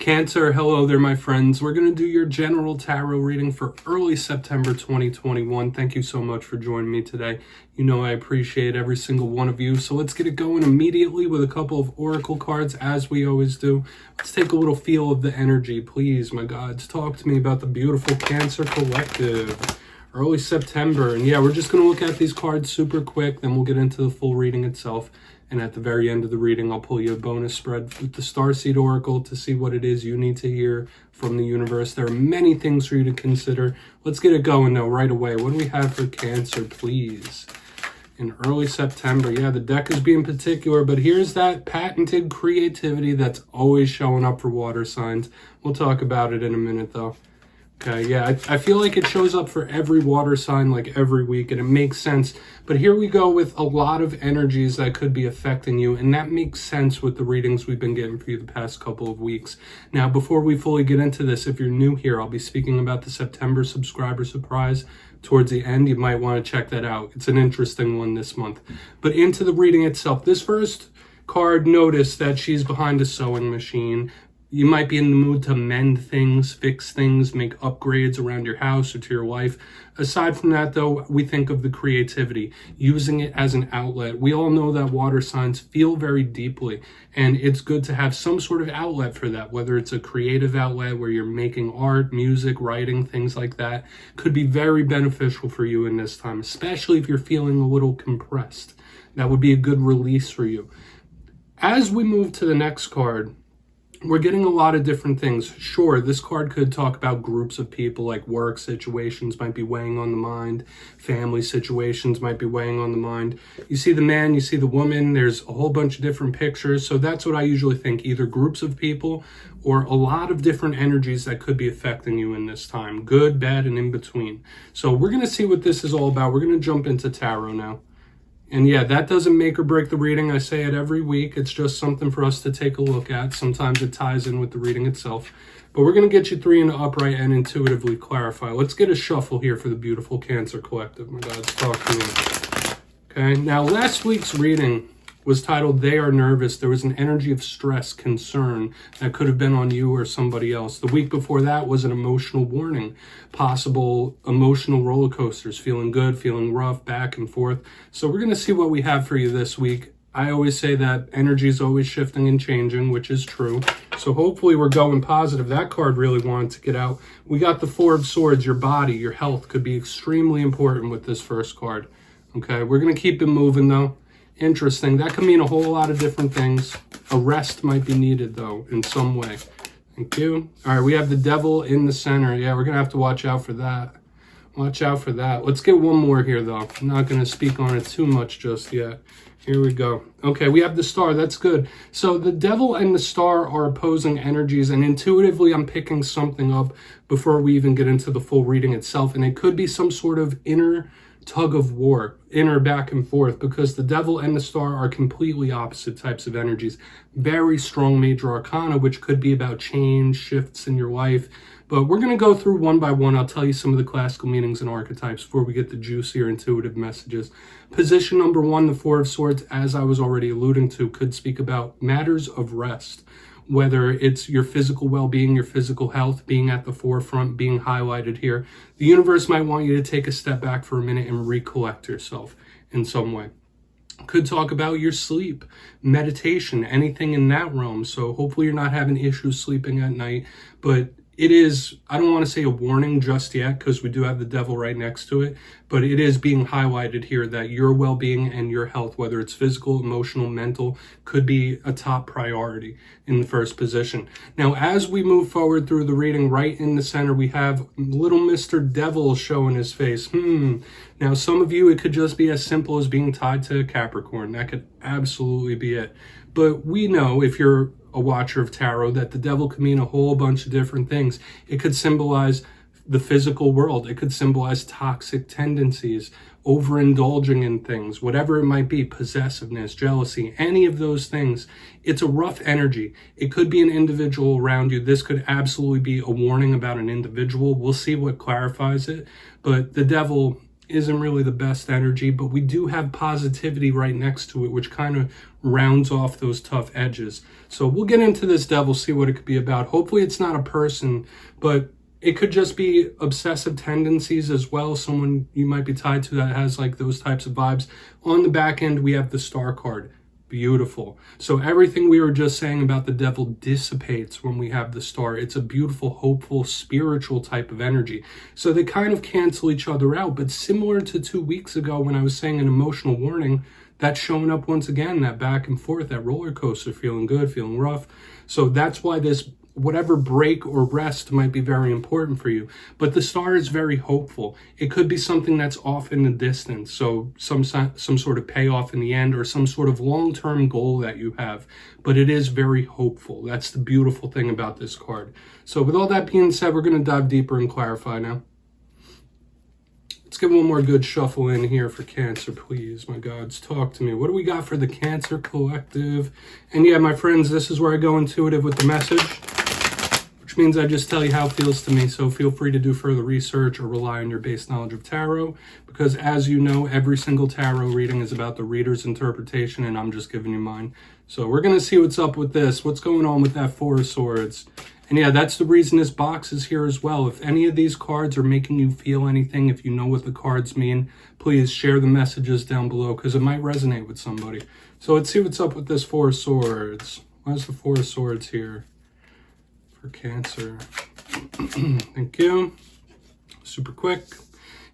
Cancer, hello there, my friends. We're going to do your general tarot reading for early September 2021. Thank you so much for joining me today. You know I appreciate every single one of you. So let's get it going immediately with a couple of oracle cards, as we always do. Let's take a little feel of the energy. Please, my gods, talk to me about the beautiful Cancer Collective. Early September. And yeah, we're just going to look at these cards super quick, then we'll get into the full reading itself. And at the very end of the reading, I'll pull you a bonus spread with the Starseed Oracle to see what it is you need to hear from the universe. There are many things for you to consider. Let's get it going, though, right away. What do we have for Cancer, please? In early September, yeah, the deck is being particular, but here's that patented creativity that's always showing up for water signs. We'll talk about it in a minute, though. Okay, yeah, I feel like it shows up for every water sign, like every week, and it makes sense. But here we go with a lot of energies that could be affecting you, and that makes sense with the readings we've been getting for you the past couple of weeks. Now, before we fully get into this, if you're new here, I'll be speaking about the September subscriber surprise towards the end. You might want to check that out. It's an interesting one this month. But into the reading itself, this first card, notice that she's behind a sewing machine. You might be in the mood to mend things, fix things, make upgrades around your house or to your life. Aside from that, though, we think of the creativity, using it as an outlet. We all know that water signs feel very deeply, and it's good to have some sort of outlet for that, whether it's a creative outlet where you're making art, music, writing, things like that. Could be very beneficial for you in this time, especially if you're feeling a little compressed. That would be a good release for you. As we move to the next card, we're getting a lot of different things. Sure, this card could talk about groups of people, like work situations might be weighing on the mind. Family situations might be weighing on the mind. You see the man, you see the woman, there's a whole bunch of different pictures. So that's what I usually think, either groups of people or a lot of different energies that could be affecting you in this time. Good, bad, and in between. So we're going to see what this is all about. We're going to jump into tarot now. And yeah, that doesn't make or break the reading. I say it every week. It's just something for us to take a look at. Sometimes it ties in with the reading itself. But we're going to get you three in the upright and intuitively clarify. Let's get a shuffle here for the beautiful Cancer Collective. My God, let's talk to me. Okay, now last week's reading was titled They Are Nervous. There was an energy of stress, concern that could have been on you or somebody else. The week before that was an emotional warning, possible emotional roller coasters, feeling good, feeling rough, back and forth. So we're going to see what we have for you this week. I always say that energy is always shifting and changing, which is true. So hopefully we're going positive. That card really wanted to get out. We got the Four of Swords. Your body, your health could be extremely important with this first card. Okay, we're going to keep it moving though. Interesting. That could mean a whole lot of different things. A rest might be needed, though, in some way. Thank you. All right, we have the Devil in the center. Yeah, we're going to have to watch out for that. Watch out for that. Let's get one more here, though. I'm not going to speak on it too much just yet. Here we go. Okay, we have the Star. That's good. So the Devil and the Star are opposing energies, and intuitively I'm picking something up before we even get into the full reading itself, and it could be some sort of inner tug of war, inner back and forth, because the Devil and the Star are completely opposite types of energies. Very strong major arcana, which could be about change, shifts in your life. But we're going to go through one by one. I'll tell you some of the classical meanings and archetypes before we get the juicier intuitive messages. Position number one, the Four of Swords, as I was already alluding to, could speak about matters of rest. Whether it's your physical well-being, your physical health being at the forefront, being highlighted here. The universe might want you to take a step back for a minute and recollect yourself in some way. Could talk about your sleep, meditation, anything in that realm. So hopefully you're not having issues sleeping at night, but it is, I don't want to say a warning just yet because we do have the Devil right next to it, but it is being highlighted here that your well-being and your health, whether it's physical, emotional, mental, could be a top priority in the first position. Now, as we move forward through the reading, right in the center, we have little Mr. Devil showing his face. Now, some of you, it could just be as simple as being tied to Capricorn. That could absolutely be it. But we know, if you're a watcher of tarot, that the Devil can mean a whole bunch of different things. It could symbolize the physical world. It could symbolize toxic tendencies, overindulging in things, whatever it might be, possessiveness, jealousy, any of those things. It's a rough energy. It could be an individual around you. This could absolutely be a warning about an individual. We'll see what clarifies it. But the Devil isn't really the best energy, but we do have positivity right next to it, which kind of rounds off those tough edges. So we'll get into this devil, see what it could be about. Hopefully it's not a person, but it could just be obsessive tendencies as well. Someone you might be tied to that has like those types of vibes. On the back end, we have the Star card. Beautiful. So everything we were just saying about the devil dissipates when we have the Star. It's a beautiful, hopeful, spiritual type of energy. So they kind of cancel each other out. But similar to 2 weeks ago when I was saying an emotional warning, that's showing up once again, that back and forth, that roller coaster, feeling good, feeling rough. So that's why this whatever break or rest might be very important for you. But the Star is very hopeful. It could be something that's off in the distance, so some sort of payoff in the end, or some sort of long-term goal that you have. But it is very hopeful. That's the beautiful thing about this card. So with all that being said, we're going to dive deeper and clarify now. Let's get one more good shuffle in here for Cancer, please. My gods, talk to me. What do we got for the Cancer Collective? And yeah, my friends, this is where I go intuitive with the message, which means I just tell you how it feels to me. So feel free to do further research or rely on your base knowledge of tarot, because as you know, every single tarot reading is about the reader's interpretation, and I'm just giving you mine. So we're going to see what's up with this. What's going on with that Four of Swords? And yeah, that's the reason this box is here as well. If any of these cards are making you feel anything, if you know what the cards mean, please share the messages down below, because it might resonate with somebody. So let's see what's up with this Four of Swords. Why is the Four of Swords here for Cancer? Thank you. Super quick.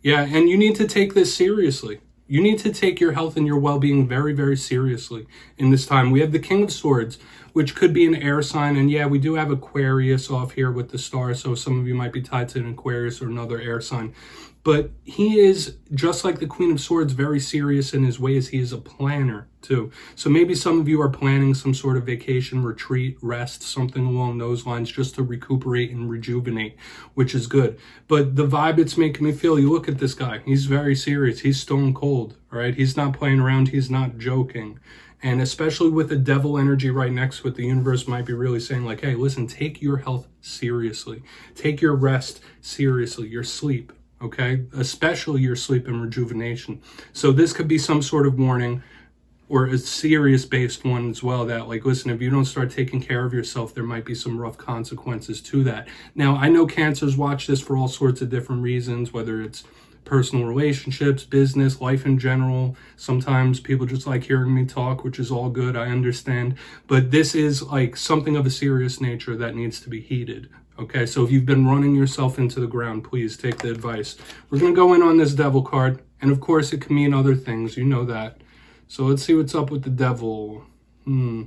Yeah, and you need to take this seriously. You need to take your health and your well-being very, very seriously in this time. We have the King of Swords, which could be an air sign. And yeah, we do have Aquarius off here with the Star. So some of you might be tied to an Aquarius or another air sign. But he is, just like the Queen of Swords, very serious in his ways. He is a planner too. So maybe some of you are planning some sort of vacation, retreat, rest, something along those lines, just to recuperate and rejuvenate, which is good. But the vibe it's making me feel, you look at this guy, he's very serious. He's stone cold, all right? He's not playing around. He's not joking. And especially with the devil energy right next to it, the universe might be really saying like, hey, listen, take your health seriously. Take your rest seriously, your sleep. Okay, especially your sleep and rejuvenation. So this could be some sort of warning, or a serious based one as well, that like, listen, if you don't start taking care of yourself, there might be some rough consequences to that. Now, I know Cancers watch this for all sorts of different reasons, whether it's personal relationships, business, life in general. Sometimes people just like hearing me talk, which is all good, I understand. But this is like something of a serious nature that needs to be heeded. Okay, so if you've been running yourself into the ground, please take the advice. We're going to go in on this Devil card, and of course it can mean other things, you know that. So let's see what's up with the Devil. Yeah,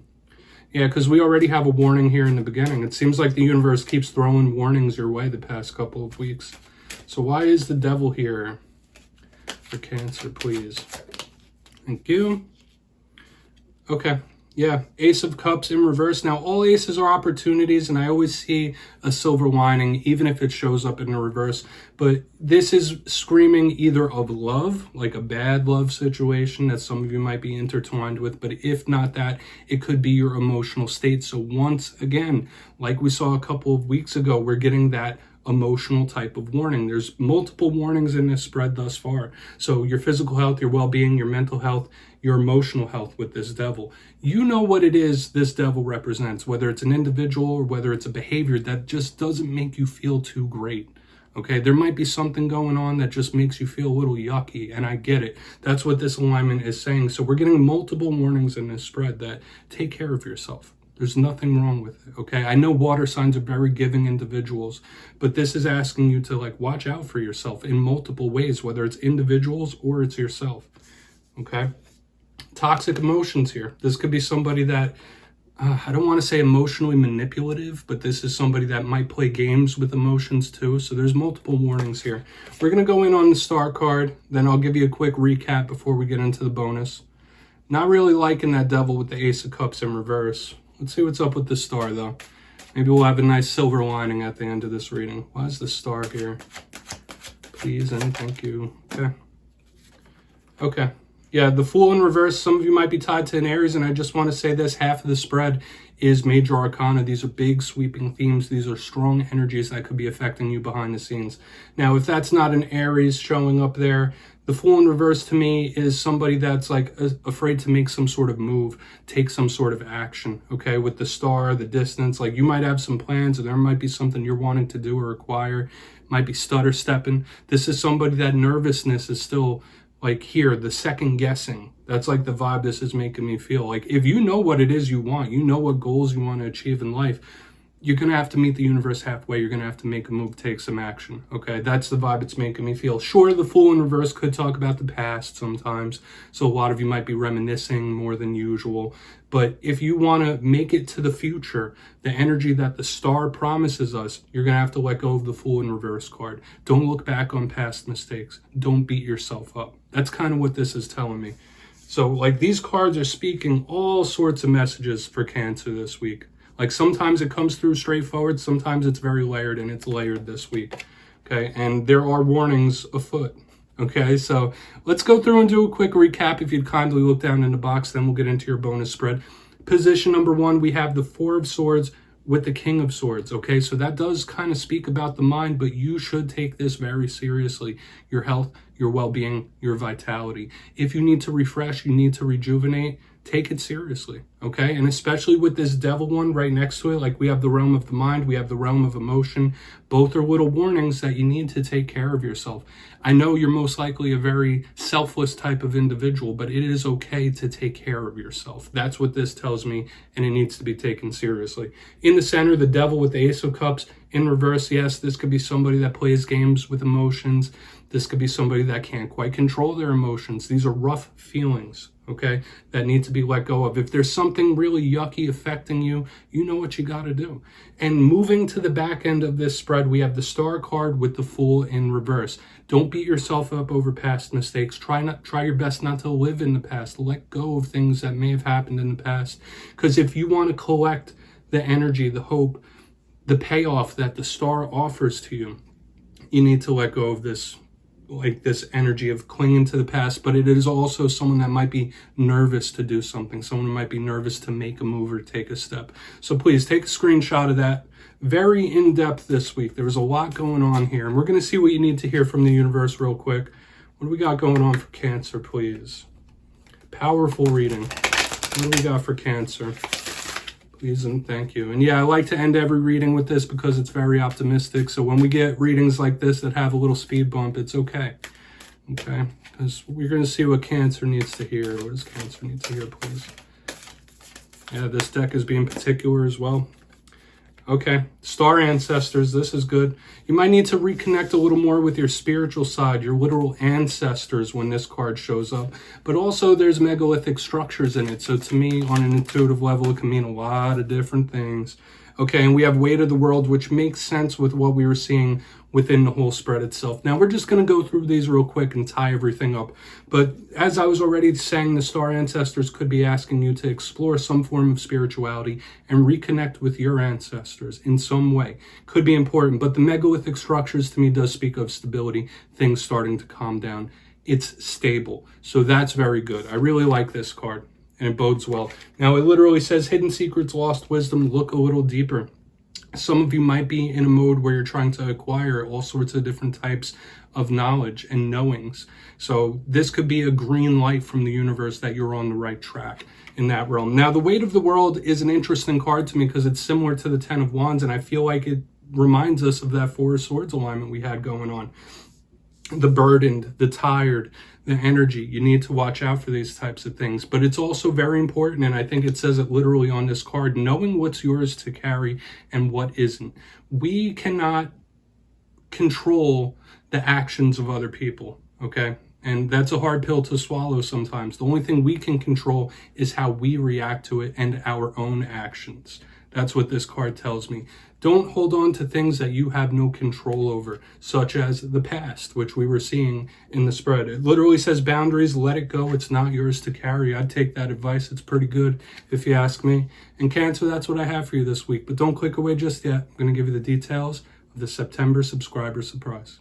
because we already have a warning here in the beginning. It seems like the universe keeps throwing warnings your way the past couple of weeks. So why is the Devil here for Cancer, please? Thank you. Okay. Yeah, Ace of Cups in reverse. Now, all aces are opportunities, and I always see a silver lining, even if it shows up in the reverse. But this is screaming either of love, like a bad love situation that some of you might be intertwined with. But if not that, it could be your emotional state. So once again, like we saw a couple of weeks ago, we're getting that emotional type of warning. There's multiple warnings in this spread thus far. So your physical health, your well-being, your mental health, your emotional health with this Devil. You know what it is this Devil represents, whether it's an individual or whether it's a behavior that just doesn't make you feel too great. Okay, there might be something going on that just makes you feel a little yucky, and I get it. That's what this alignment is saying. So we're getting multiple warnings in this spread that take care of yourself. There's nothing wrong with it, okay? I know water signs are very giving individuals, but this is asking you to like watch out for yourself in multiple ways, whether it's individuals or it's yourself, okay? Toxic emotions here. This could be somebody that, I don't want to say emotionally manipulative, but this is somebody that might play games with emotions too. So there's multiple warnings here. We're going to go in on the Star card, then I'll give you a quick recap before we get into the bonus. Not really liking that Devil with the Ace of Cups in reverse. Let's see what's up with the Star, though. Maybe we'll have a nice silver lining at the end of this reading. Why is the Star here? Please and thank you. Okay. Okay. Yeah, the Fool in reverse. Some of you might be tied to an Aries, and I just want to say this. Half of the spread is major arcana. These are big sweeping themes. These are strong energies that could be affecting you behind the scenes. Now, if that's not an Aries showing up there, the Fool in reverse to me is somebody that's like afraid to make some sort of move, take some sort of action, okay? With the Star, the distance, like you might have some plans or there might be something you're wanting to do or acquire, might be stutter stepping. This is somebody that nervousness is still like here, the second guessing. That's like the vibe this is making me feel. Like if you know what it is you want, you know what goals you want to achieve in life, you're going to have to meet the universe halfway. You're going to have to make a move, take some action. Okay, that's the vibe it's making me feel. Sure, the Fool in reverse could talk about the past sometimes. So a lot of you might be reminiscing more than usual. But if you want to make it to the future, the energy that the Star promises us, you're going to have to let go of the Fool in reverse card. Don't look back on past mistakes. Don't beat yourself up. That's kind of what this is telling me. So like these cards are speaking all sorts of messages for Cancer this week. Like sometimes it comes through straightforward, sometimes it's very layered, and it's layered this week, okay? And there are warnings afoot, okay? So let's go through and do a quick recap. If you'd kindly look down in the box, then we'll get into your bonus spread. Position number 1, we have the Four of Swords with the King of Swords, okay? So that does kind of speak about the mind, but you should take this very seriously. Your health, your well-being, your vitality. If you need to refresh, you need to rejuvenate, take it seriously, okay? And especially with this Devil one right next to it, like we have the realm of the mind, we have the realm of emotion. Both are little warnings that you need to take care of yourself. I know you're most likely a very selfless type of individual, but it is okay to take care of yourself. That's what this tells me, and it needs to be taken seriously. In the center, the Devil with the Ace of Cups. In reverse, yes, this could be somebody that plays games with emotions. This could be somebody that can't quite control their emotions. These are rough feelings, okay, that need to be let go of. If there's something really yucky affecting you, you know what you got to do. And moving to the back end of this spread, we have the Star card with the Fool in reverse. Don't beat yourself up over past mistakes. Try your best not to live in the past. Let go of things that may have happened in the past. Because if you want to collect the energy, the hope, the payoff that the Star offers to you, you need to let go of this, like this energy of clinging to the past. But it is also someone that might be nervous to do something. Someone who might be nervous to make a move or take a step. So please take a screenshot of that. Very in-depth this week. There was a lot going on here, and we're going to see what you need to hear from the universe real quick. What do we got going on for Cancer, please? Powerful reading. What do we got for Cancer? Please and thank you. And yeah, I like to end every reading with this because it's very optimistic. So when we get readings like this that have a little speed bump, it's okay. Okay? Because we're going to see what Cancer needs to hear. What does Cancer need to hear, please? Yeah, this deck is being particular as well. Okay, Star Ancestors, this is good. You might need to reconnect a little more with your spiritual side, your literal ancestors when this card shows up. But also there's megalithic structures in it. So to me, on an intuitive level, it can mean a lot of different things. Okay, and we have Weight of the World, which makes sense with what we were seeing within the whole spread itself. Now, we're just going to go through these real quick and tie everything up. But as I was already saying, the Star Ancestors could be asking you to explore some form of spirituality and reconnect with your ancestors in some way. Could be important, but the megalithic structures to me does speak of stability, things starting to calm down. It's stable, so that's very good. I really like this card, and it bodes well. Now, it literally says, hidden secrets, lost wisdom, look a little deeper. Some of you might be in a mode where you're trying to acquire all sorts of different types of knowledge and knowings. So this could be a green light from the universe that you're on the right track in that realm. Now, the Weight of the World is an interesting card to me because it's similar to the Ten of Wands, and I feel like it reminds us of that Four of Swords alignment we had going on. The burdened, the tired, the energy. You need to watch out for these types of things. But it's also very important, and I think it says it literally on this card, knowing what's yours to carry and what isn't. We cannot control the actions of other people, okay? And that's a hard pill to swallow sometimes. The only thing we can control is how we react to it and our own actions. That's what this card tells me. Don't hold on to things that you have no control over, such as the past, which we were seeing in the spread. It literally says boundaries, let it go. It's not yours to carry. I'd take that advice. It's pretty good if you ask me. And Cancer, that's what I have for you this week. But don't click away just yet. I'm going to give you the details of the September subscriber surprise.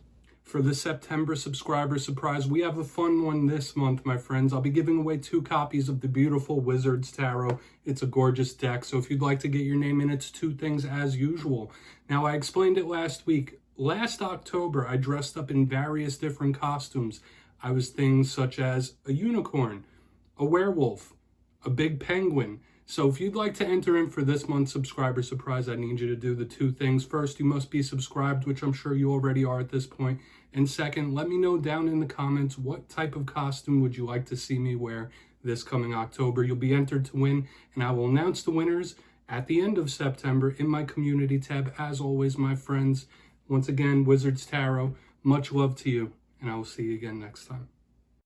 For the September subscriber surprise, we have a fun one this month, my friends. I'll be giving away 2 copies of the beautiful Wizards Tarot. It's a gorgeous deck, so if you'd like to get your name in, it's 2 things as usual. Now, I explained it last week. Last October, I dressed up in various different costumes. I was things such as a unicorn, a werewolf, a big penguin. So if you'd like to enter in for this month's subscriber surprise, I need you to do the 2 things. First, you must be subscribed, which I'm sure you already are at this point. And second, let me know down in the comments what type of costume would you like to see me wear this coming October. You'll be entered to win, and I will announce the winners at the end of September in my community tab. As always, my friends, once again, Wizards Tarot, much love to you, and I will see you again next time.